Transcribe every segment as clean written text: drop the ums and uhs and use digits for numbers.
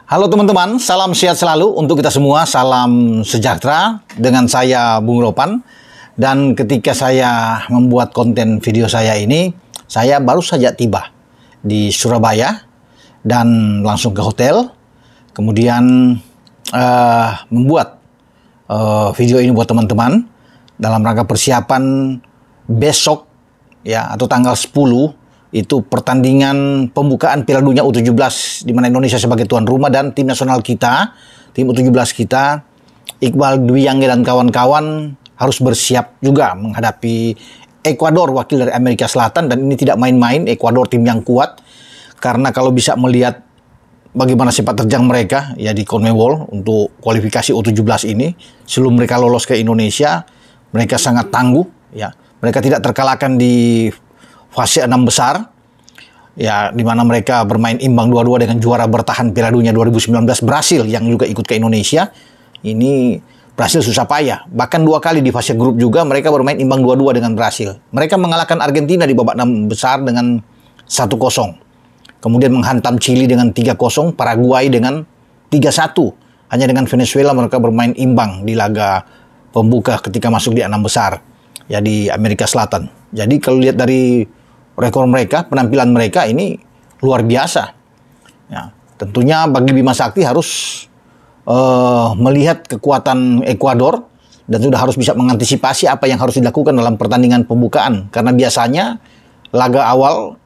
Halo teman-teman, salam sehat selalu untuk kita semua, salam sejahtera dengan saya Bung Ropan. Dan ketika saya membuat konten video saya ini, saya baru saja tiba di Surabaya dan langsung ke hotel. Kemudian membuat video ini buat teman-teman dalam rangka persiapan besok ya, atau tanggal 10 itu pertandingan pembukaan Piala Dunia U17 di mana Indonesia sebagai tuan rumah dan tim nasional kita, tim U17 kita, Iqbal Dwi Yangge dan kawan-kawan harus bersiap juga menghadapi Ekuador, wakil dari Amerika Selatan. Dan ini tidak main-main, Ekuador tim yang kuat, karena kalau bisa melihat bagaimana sepak terjang mereka ya di CONMEBOL untuk kualifikasi U17 ini, sebelum mereka lolos ke Indonesia, mereka sangat tangguh ya. Mereka tidak terkalahkan di fase 6 besar, ya, di mana mereka bermain imbang 2-2 dengan juara bertahan Piala Dunia 2019 Brasil yang juga ikut ke Indonesia. Ini Brasil susah payah, bahkan 2 kali di fase grup juga mereka bermain imbang 2-2 dengan Brasil. Mereka mengalahkan Argentina di babak 6 besar dengan 1-0. Kemudian menghantam Chili dengan 3-0, Paraguay dengan 3-1. Hanya dengan Venezuela mereka bermain imbang di laga pembuka ketika masuk di 6 besar ya di Amerika Selatan. Jadi kalau lihat dari rekor mereka, penampilan mereka ini luar biasa. Ya, tentunya bagi Bima Sakti harus melihat kekuatan Ekuador dan sudah harus bisa mengantisipasi apa yang harus dilakukan dalam pertandingan pembukaan. Karena biasanya laga awal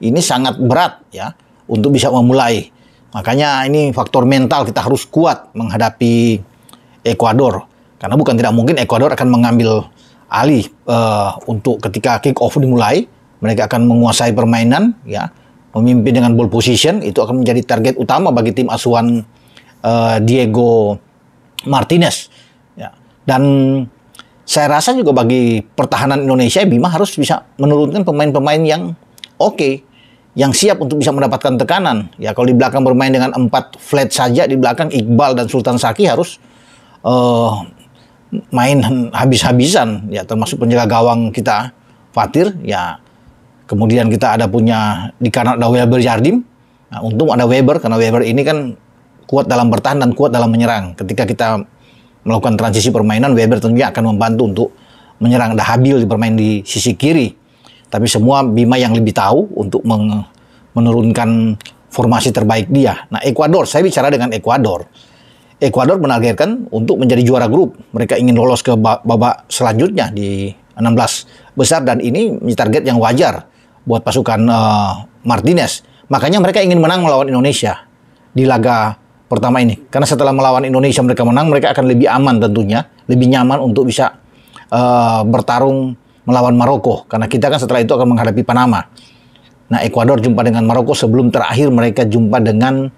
ini sangat berat ya untuk bisa memulai. Makanya ini faktor mental, kita harus kuat menghadapi Ekuador. Karena bukan tidak mungkin Ekuador akan mengambil alih untuk ketika kick off dimulai. Mereka akan menguasai permainan, ya, memimpin dengan ball position. Itu akan menjadi target utama bagi tim asuhan Diego Martinez. Ya. Dan saya rasa juga bagi pertahanan Indonesia, Bima harus bisa menurunkan pemain-pemain yang oke, yang siap untuk bisa mendapatkan tekanan. Ya, kalau di belakang bermain dengan 4 flat saja, di belakang Iqbal dan Sultan Saki harus main habis-habisan, ya, termasuk penjaga gawang kita Fatir, ya. Kemudian kita ada punya di kanan ada Weber Jardim. Nah, untung ada Weber, karena Weber ini kan kuat dalam bertahan dan kuat dalam menyerang. Ketika kita melakukan transisi permainan, Weber tentunya akan membantu untuk menyerang. Ada Habil bermain di sisi kiri. Tapi semua Bima yang lebih tahu untuk menurunkan formasi terbaik dia. Nah, Ekuador, saya bicara dengan Ekuador. Ekuador menargetkan untuk menjadi juara grup. Mereka ingin lolos ke babak selanjutnya di 16 besar, dan ini target yang wajar buat pasukan Martinez. Makanya mereka ingin menang melawan Indonesia di laga pertama ini. Karena setelah melawan Indonesia mereka menang, mereka akan lebih aman tentunya, lebih nyaman untuk bisa bertarung melawan Maroko. Karena kita kan setelah itu akan menghadapi Panama. Nah, Ekuador jumpa dengan Maroko sebelum terakhir mereka jumpa dengan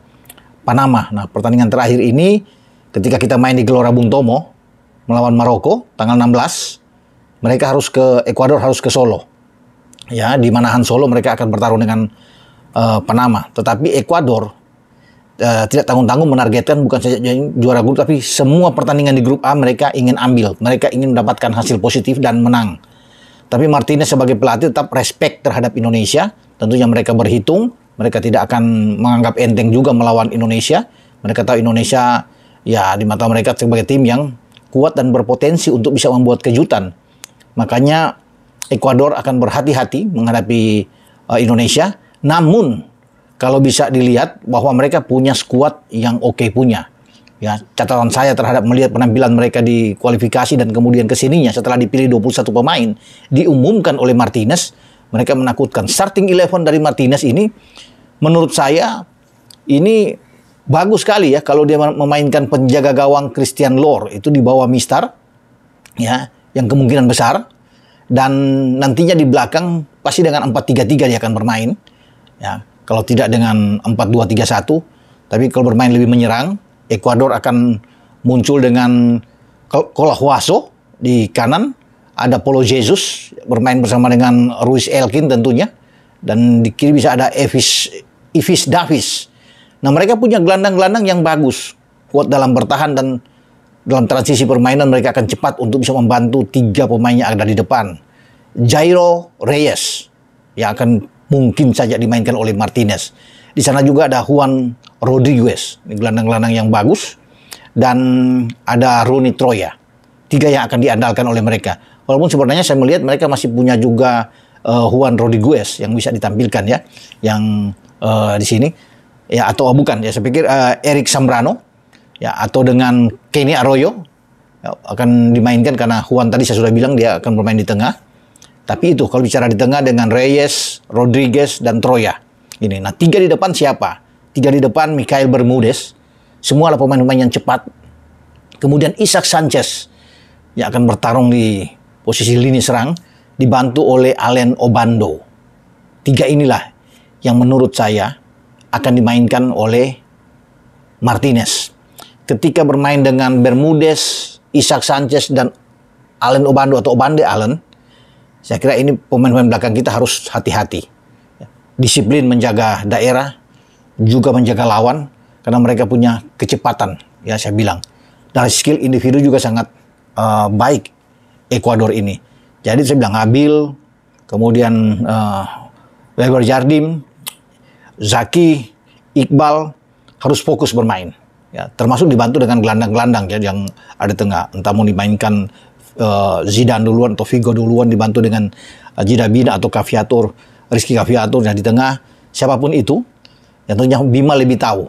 Panama. Nah, pertandingan terakhir ini ketika kita main di Gelora Bung Tomo melawan Maroko tanggal 16, mereka harus ke Ekuador, harus ke Solo. Ya, di Manahan Solo mereka akan bertarung dengan Panama. Tetapi Ekuador tidak tanggung-tanggung menargetkan bukan saja juara grup, tapi semua pertandingan di grup A mereka ingin ambil. Mereka ingin mendapatkan hasil positif dan menang. Tapi Martinez sebagai pelatih tetap respect terhadap Indonesia. Tentunya mereka berhitung, mereka tidak akan menganggap enteng juga melawan Indonesia. Mereka tahu Indonesia ya di mata mereka sebagai tim yang kuat dan berpotensi untuk bisa membuat kejutan. Makanya Ekuador akan berhati-hati menghadapi Indonesia. Namun kalau bisa dilihat bahwa mereka punya skuad yang oke punya. Ya, catatan saya terhadap melihat penampilan mereka di kualifikasi dan kemudian kesininya setelah dipilih 21 pemain diumumkan oleh Martinez, mereka menakutkan. Starting 11 dari Martinez ini menurut saya ini bagus sekali ya kalau dia memainkan penjaga gawang Christian Lohr itu di bawah Mistar ya, yang kemungkinan besar. Dan nantinya di belakang pasti dengan 4-3-3 dia akan bermain. Ya, kalau tidak dengan 4-2-3-1. Tapi kalau bermain lebih menyerang, Ekuador akan muncul dengan Colahuaso di kanan. Ada Paulo Jesus bermain bersama dengan Ruiz Elkin tentunya. Dan di kiri bisa ada Ivis Davis. Nah, mereka punya gelandang-gelandang yang bagus. Kuat dalam bertahan dan dalam transisi permainan mereka akan cepat untuk bisa membantu 3 pemain yang ada di depan. Jairo Reyes yang akan mungkin saja dimainkan oleh Martinez. Di sana juga ada Juan Rodriguez, ini gelandang-gelandang yang bagus, dan ada Ronny Troya. 3 yang akan diandalkan oleh mereka. Walaupun sebenarnya saya melihat mereka masih punya juga Juan Rodriguez yang bisa ditampilkan ya, yang di sini ya, atau bukan ya, saya pikir Eric Zambrano ya, atau dengan Kenny Arroyo ya, akan dimainkan karena Juan tadi saya sudah bilang dia akan bermain di tengah. Tapi itu kalau bicara di tengah dengan Reyes, Rodriguez, dan Troya. Ini. Nah, 3 di depan siapa? 3 di depan Mikael Bermudez. Semua adalah pemain-pemain yang cepat. Kemudian Isak Sanchez yang akan bertarung di posisi lini serang, dibantu oleh Allen Obando. 3 inilah yang menurut saya akan dimainkan oleh Martinez. Ketika bermain dengan Bermudez, Isak Sanchez, dan Allen Obando atau Obande Allen, saya kira ini pemain-pemain belakang kita harus hati-hati. Disiplin menjaga daerah, juga menjaga lawan, karena mereka punya kecepatan, ya saya bilang. Dari skill individu juga sangat baik Ekuador ini. Jadi saya bilang Nabil, kemudian Weber Jardim, Zaki, Iqbal harus fokus bermain. Ya, termasuk dibantu dengan gelandang-gelandang ya, yang ada tengah. Entah mau dimainkan Zidane duluan atau Figo duluan, dibantu dengan Jidabina atau Caviator, Rizky Caviator. Dan di tengah siapapun itu, yang tentunya Bima lebih tahu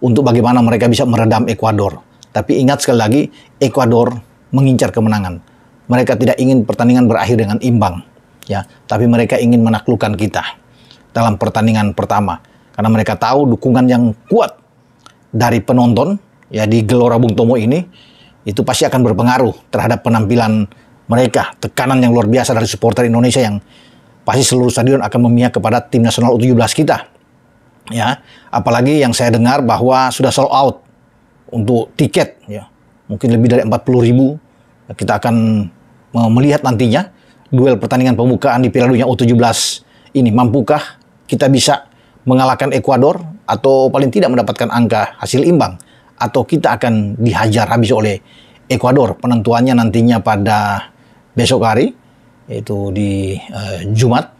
untuk bagaimana mereka bisa meredam Ekuador. Tapi ingat sekali lagi, Ekuador mengincar kemenangan. Mereka tidak ingin pertandingan berakhir dengan imbang, ya. Tapi mereka ingin menaklukkan kita dalam pertandingan pertama, karena mereka tahu dukungan yang kuat dari penonton, ya, di Gelora Bung Tomo ini, itu pasti akan berpengaruh terhadap penampilan mereka. Tekanan yang luar biasa dari supporter Indonesia yang pasti seluruh stadion akan memihak kepada tim nasional U17 kita, ya. Apalagi yang saya dengar bahwa sudah sold out untuk tiket, ya, mungkin lebih dari 40.000. Kita akan melihat nantinya duel pertandingan pembukaan di Piala Dunia U17 ini. Mampukah kita bisa mengalahkan Ekuador atau paling tidak mendapatkan angka hasil imbang, atau kita akan dihajar habis oleh Ekuador? Penentuannya nantinya pada besok hari, yaitu di Jumat,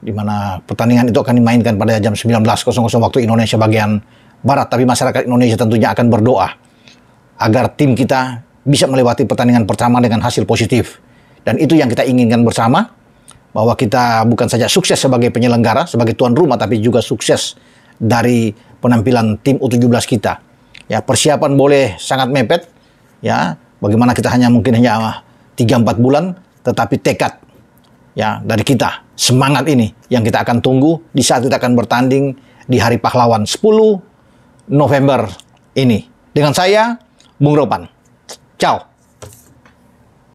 di mana pertandingan itu akan dimainkan pada jam 19.00 waktu Indonesia bagian Barat. Tapi masyarakat Indonesia tentunya akan berdoa agar tim kita bisa melewati pertandingan pertama dengan hasil positif. Dan itu yang kita inginkan bersama, bahwa kita bukan saja sukses sebagai penyelenggara, sebagai tuan rumah, tapi juga sukses dari penampilan tim U17 kita. Ya, persiapan boleh sangat mepet, ya, bagaimana kita mungkin hanya 3-4 bulan, tetapi tekad, ya, dari kita, semangat ini yang kita akan tunggu di saat kita akan bertanding di Hari Pahlawan 10 November ini. Dengan saya, Bung Ropan. Ciao.